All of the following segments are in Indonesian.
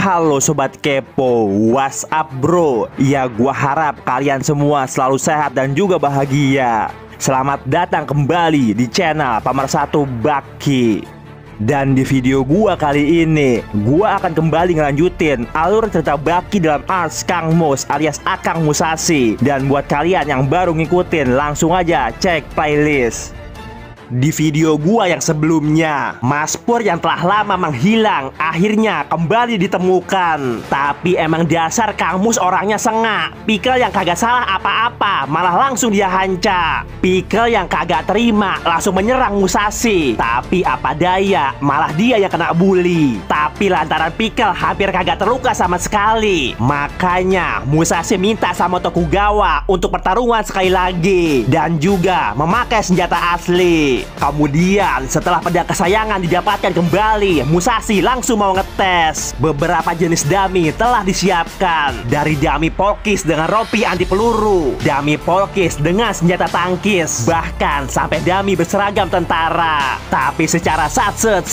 Halo Sobat Kepo, what's up bro? Ya gua harap kalian semua selalu sehat dan juga bahagia. Selamat datang kembali di channel Pemersatu Baki. Dan di video gua kali ini, gua akan kembali ngelanjutin alur cerita Baki dalam Ars Kang Mus alias Akang Musashi. Dan buat kalian yang baru ngikutin, langsung aja cek playlist. Di video gua yang sebelumnya, Mas Pur yang telah lama menghilang akhirnya kembali ditemukan. Tapi emang dasar Kang Mus orangnya sengak. Pikel yang kagak salah apa-apa malah langsung dia hancak. Pikel yang kagak terima langsung menyerang Musashi. Tapi apa daya, malah dia yang kena bully. Tapi lantaran Pikel hampir kagak terluka sama sekali, makanya Musashi minta sama Tokugawa untuk pertarungan sekali lagi dan juga memakai senjata asli. Kemudian setelah pedang kesayangan didapatkan kembali, Musashi langsung mau ngetes. Beberapa jenis dummy telah disiapkan, dari dummy polkis dengan rompi anti peluru, dummy polkis dengan senjata tangkis, bahkan sampai dummy berseragam tentara. Tapi secara satset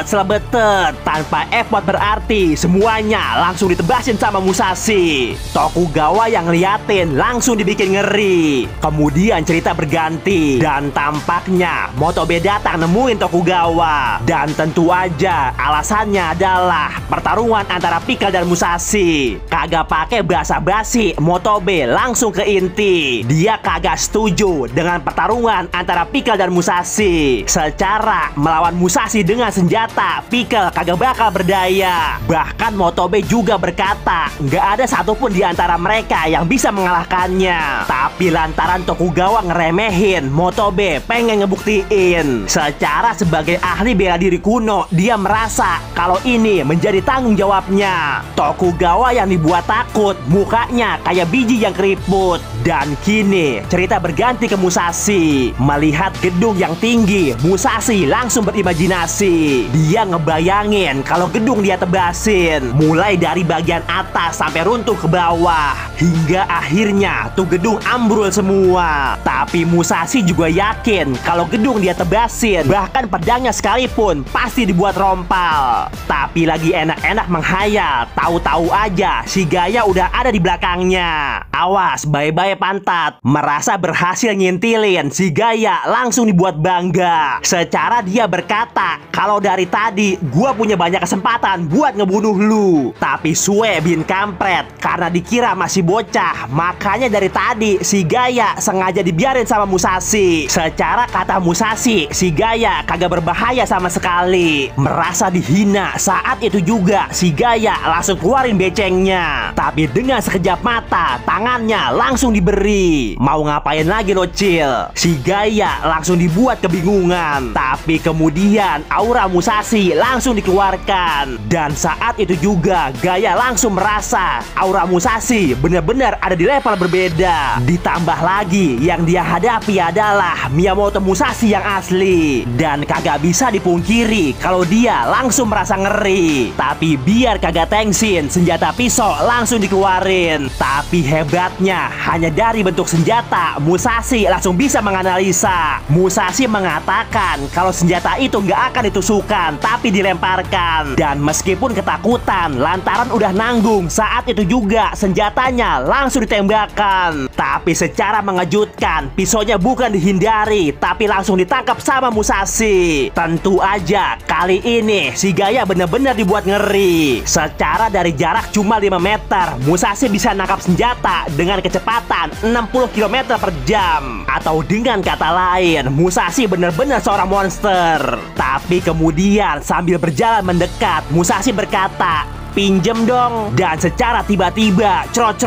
selebetet, tanpa effort berarti, semuanya langsung ditebasin sama Musashi. Tokugawa yang ngeliatin langsung dibikin ngeri. Kemudian cerita berganti dan tampaknya Motobe datang nemuin Tokugawa. Dan tentu aja alasannya adalah pertarungan antara Pikel dan Musashi. Kagak pakai basa-basi, Motobe langsung ke inti. Dia kagak setuju dengan pertarungan antara Pikel dan Musashi. Secara melawan Musashi dengan senjata, Pikel kagak bakal berdaya. Bahkan Motobe juga berkata nggak ada satupun di antara mereka yang bisa mengalahkannya. Tapi lantaran Tokugawa ngeremehin, Motobe pengen ngebuktiin. Secara sebagai ahli bela diri kuno, dia merasa kalau ini menjadi tanggung jawabnya. Tokugawa yang dibuat takut, mukanya kayak biji yang keriput. Dan kini cerita berganti ke Musashi. Melihat gedung yang tinggi, Musashi langsung berimajinasi. Dia ngebayangin kalau gedung dia tebasin, mulai dari bagian atas sampai runtuh ke bawah, hingga akhirnya tuh gedung ambrul semua. Tapi Musashi juga yakin kalau gedung dia tebasin, bahkan pedangnya sekalipun pasti dibuat rompal. Tapi lagi enak-enak menghayal, tahu-tahu aja si Gaya udah ada di belakangnya. Awas, bye-bye pantat. Merasa berhasil ngintilin, si Gaya langsung dibuat bangga. Secara dia berkata, kalau dari tadi gua punya banyak kesempatan buat ngebunuh lu, tapi Sue bin kampret, karena dikira masih bocah, makanya dari tadi si Gaya sengaja dibiarin sama Musashi. Secara kata Musashi, si Gaya kagak berbahaya sama sekali. Merasa dihina, saat itu juga si Gaya langsung keluarin becengnya. Tapi dengan sekejap mata, tangannya langsung diberi. Mau ngapain lagi lo Cil? Si Gaya langsung dibuat kebingungan. Tapi kemudian aura Musashi langsung dikeluarkan. Dan saat itu juga Gaya langsung merasa aura Musashi benar-benar ada di level berbeda. Ditambah lagi yang dia hadapi adalah Miyamoto Musashi yang asli. Dan kagak bisa dipungkiri kalau dia langsung merasa ngeri. Tapi biar kagak tengsin, senjata pisau langsung dikeluarin. Tapi hebatnya, hanya dari bentuk senjata, Musashi langsung bisa menganalisa. Musashi mengatakan kalau senjata itu nggak akan ditusukkan, tapi dilemparkan. Dan meskipun ketakutan lantaran udah nanggung, saat itu juga senjatanya langsung ditembakkan. Tapi secara mengejutkan, pisaunya bukan dihindari, tapi langsung ditangkap sama Musashi. Tentu aja kali ini si Gaya bener-bener dibuat ngeri. Secara dari jarak cuma 5 meter, Musashi bisa nangkap senjata dengan kecepatan 60 km per jam. Atau dengan kata lain, Musashi bener-bener seorang monster. Tapi kemudian sambil berjalan mendekat, Musashi berkata, "Pinjem dong." Dan secara tiba-tiba, crot.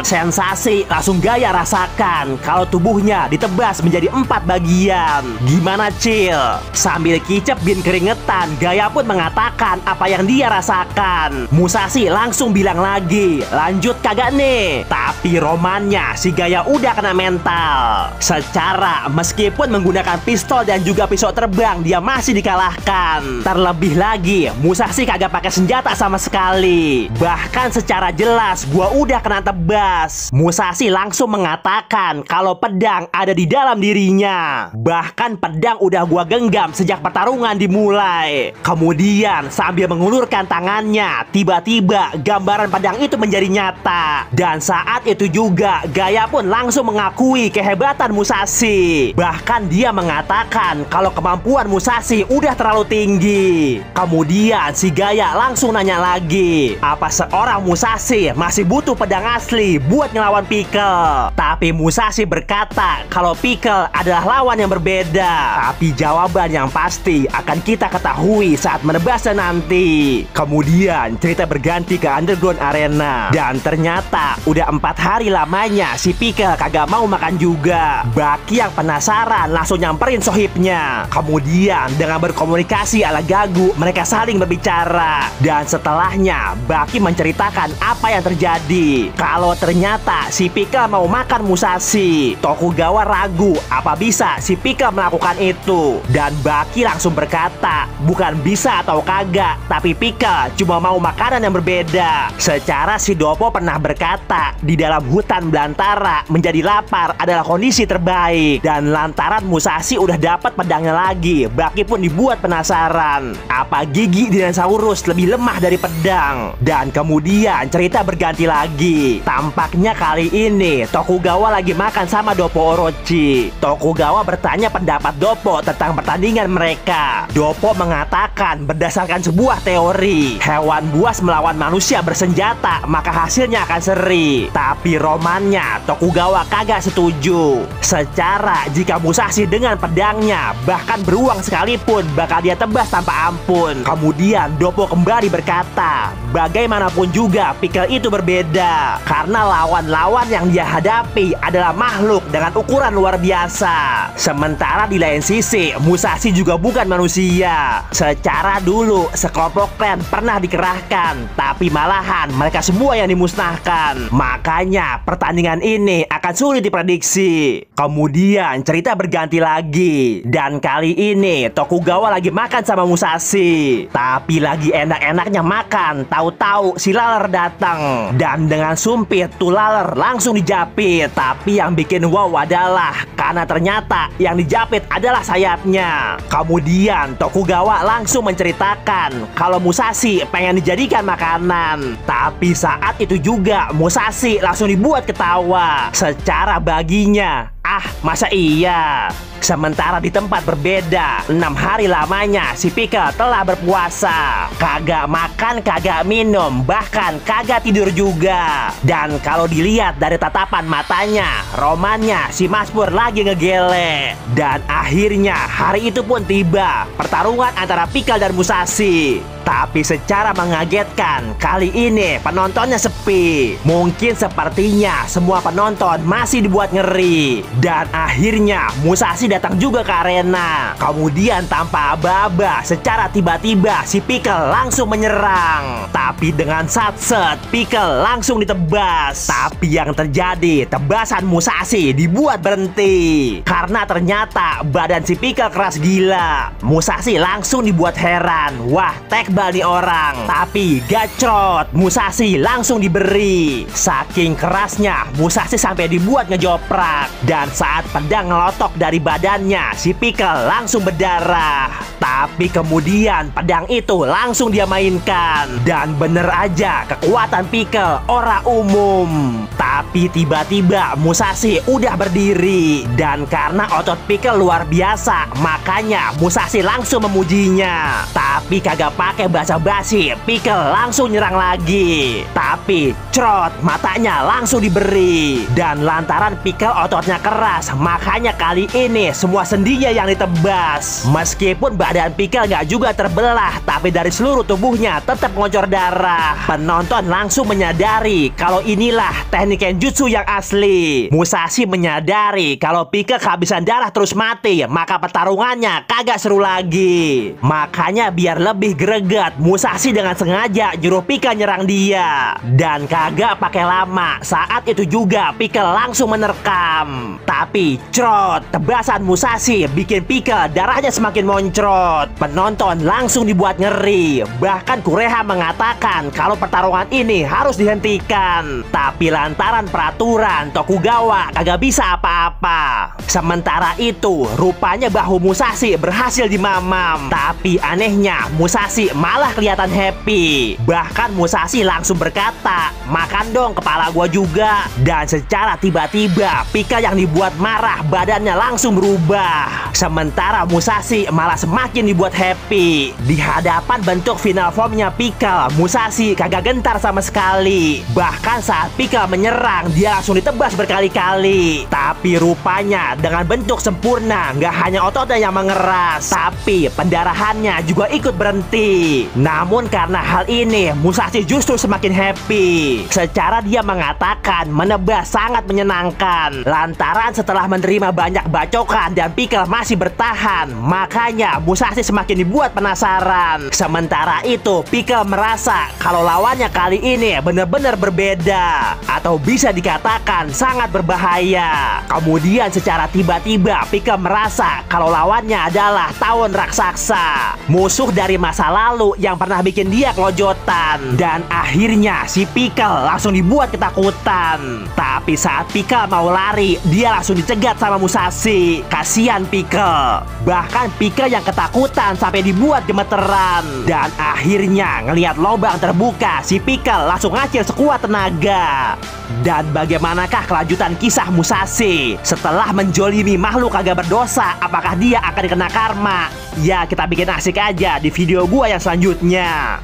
Sensasi langsung Gaya rasakan kalau tubuhnya ditebas menjadi 4 bagian. Gimana Cil? Sambil kicep bin keringetan, Gaya pun mengatakan apa yang dia rasakan. Musashi langsung bilang lagi, "Lanjut kagak nih?" Tapi romannya si Gaya udah kena mental. Secara meskipun menggunakan pistol dan juga pisau terbang, dia masih dikalahkan. Terlebih lagi, Musashi kagak pakai senjata sama sekali. Bahkan secara jelas gua udah kena tebas. Musashi langsung mengatakan kalau pedang ada di dalam dirinya. Bahkan pedang udah gua genggam sejak pertarungan dimulai. Kemudian sambil mengulurkan tangannya, tiba-tiba gambaran pedang itu menjadi nyata. Dan saat itu juga Gaya pun langsung mengakui kehebatan Musashi. Bahkan dia mengatakan kalau kemampuan Musashi udah terlalu tinggi. Kemudian si Gaya langsung nanya lagi, apa seorang Musashi masih butuh pedang asli buat ngelawan Pickle? Tapi Musashi berkata kalau Pickle adalah lawan yang berbeda. Tapi jawaban yang pasti akan kita ketahui saat menebasnya nanti. Kemudian cerita berganti ke Underground Arena. Dan ternyata udah 4 hari lamanya si Pickle kagak mau makan juga. Baki yang penasaran langsung nyamperin sohibnya. Kemudian dengan berkomunikasi ala gagu mereka saling berbicara. Dan setelahnya Baki menceritakan apa yang terjadi. Kalau ternyata si Pickle mau makan Musashi. Tokugawa ragu apa bisa si Pickle melakukan itu. Dan Baki langsung berkata bukan bisa atau kagak, tapi Pickle cuma mau makanan yang berbeda. Secara si Doppo pernah berkata di dalam hutan belantara menjadi lapar adalah kondisi terbaik. Dan lantaran Musashi udah dapat pedangnya lagi, Baki pun dibuat penasaran apa gigi dinosaurus lebih lemah dari pedang. Dan kemudian cerita berganti lagi. Tampaknya kali ini Tokugawa lagi makan sama Doppo Orochi. Tokugawa bertanya pendapat Doppo tentang pertandingan mereka. Doppo mengatakan berdasarkan sebuah teori, hewan buas melawan manusia bersenjata maka hasilnya akan seri. Tapi romannya Tokugawa kagak setuju. Secara jika Musashi dengan pedangnya bahkan beruang sekalipun bakal dia tebas tanpa ampun. Kemudian Doppo kembali berkata bagaimanapun juga Pickle itu berbeda karena lawan-lawan yang dia hadapi adalah makhluk dengan ukuran luar biasa. Sementara di lain sisi Musashi juga bukan manusia. Secara dulu sekelompok klan pernah dikerahkan, tapi malahan mereka semua yang dimusnahkan. Makanya pertandingan ini akan sulit diprediksi. Kemudian cerita berganti lagi. Dan kali ini Tokugawa lagi makan sama Musashi. Tapi lagi enak-enaknya makan, tahu-tahu si laler datang. Dan dengan sumpit tuh laler langsung dijapit. Tapi yang bikin wow adalah karena ternyata yang dijapit adalah sayapnya. Kemudian Tokugawa langsung menceritakan kalau Musashi pengen dijadikan makanan. Tapi saat itu juga Musashi langsung dibuat ketawa. Secara baginya, ah masa iya? Sementara di tempat berbeda, 6 hari lamanya si Pickle telah berpuasa. Kagak makan, kagak minum, bahkan kagak tidur juga. Dan kalau dilihat dari tatapan matanya, romannya si Mas Pur lagi ngegele. Dan akhirnya hari itu pun tiba, pertarungan antara Pickle dan Musashi. Tapi secara mengagetkan, kali ini penontonnya sepi. Mungkin sepertinya semua penonton masih dibuat ngeri. Dan akhirnya Musashi datang juga ke arena. Kemudian tanpa aba-aba, secara tiba-tiba si Pickle langsung menyerang. Tapi dengan satset, Pickle langsung ditebas. Tapi yang terjadi, tebasan Musashi dibuat berhenti. Karena ternyata badan si Pickle keras gila. Musashi langsung dibuat heran. Wah, tekbal nih orang. Tapi gacrot, Musashi langsung diberi. Saking kerasnya, Musashi sampai dibuat ngejoprak. Dan saat pedang ngelotok dari badannya, si Pickle langsung berdarah. Tapi kemudian pedang itu langsung dia mainkan. Dan bener aja, kekuatan Pickle ora umum. Tapi tiba-tiba Musashi udah berdiri. Dan karena otot Pickle luar biasa, makanya Musashi langsung memujinya. Tapi kagak pakai basa-basi, Pickle langsung nyerang lagi. Tapi crot, matanya langsung diberi. Dan lantaran Pickle ototnya keras, makanya kali ini semua sendinya yang ditebas. Meskipun badan Pickle gak juga terbelah, tapi dari seluruh tubuhnya tetap ngocor darah. Penonton langsung menyadari kalau inilah teknik kenjutsu yang asli. Musashi menyadari kalau Pickle kehabisan darah terus mati, maka pertarungannya kagak seru lagi. Makanya biar lebih greget, Musashi dengan sengaja nyuruh Pickle nyerang dia. Dan kagak pakai lama, saat itu juga Pickle langsung menerkam. Tapi crot, tebasan Keputusan Musashi bikin Pickle darahnya semakin moncrot. Penonton langsung dibuat ngeri. Bahkan Kureha mengatakan kalau pertarungan ini harus dihentikan. Tapi lantaran peraturan, Tokugawa kagak bisa apa-apa. Sementara itu, rupanya bahu Musashi berhasil dimamam. Tapi anehnya, Musashi malah kelihatan happy. Bahkan Musashi langsung berkata, "Makan dong kepala gua juga." Dan secara tiba-tiba, Pickle yang dibuat marah badannya langsung berubah. Sementara Musashi malah semakin dibuat happy. Di hadapan bentuk final formnya Pickle, Musashi kagak gentar sama sekali. Bahkan saat Pickle menyerang, dia langsung ditebas berkali-kali. Tapi rupanya dengan bentuk sempurna, nggak hanya ototnya yang mengeras, tapi pendarahannya juga ikut berhenti. Namun karena hal ini, Musashi justru semakin happy. Secara dia mengatakan menebas sangat menyenangkan. Lantaran setelah menerima banyak bacokan dan Pickle masih bertahan, makanya Musashi semakin dibuat penasaran. Sementara itu, Pickle merasa kalau lawannya kali ini benar-benar berbeda, atau bisa dikatakan sangat berbahaya. Kemudian secara tiba-tiba Pickle merasa kalau lawannya adalah tawon raksasa, musuh dari masa lalu yang pernah bikin dia kelojotan. Dan akhirnya si Pickle langsung dibuat ketakutan. Tapi saat Pickle mau lari, dia langsung dicegat sama Musashi. Kasian Pickle. Bahkan Pickle yang ketakutan sampai dibuat gemeteran. Dan akhirnya ngelihat lubang terbuka, si Pickle langsung ngacir sekuat tenaga. Dan bagaimanakah kelanjutan kisah Musashi setelah menjolimi makhluk kagak berdosa? Apakah dia akan kena karma? Ya, kita bikin asik aja di video gua yang selanjutnya.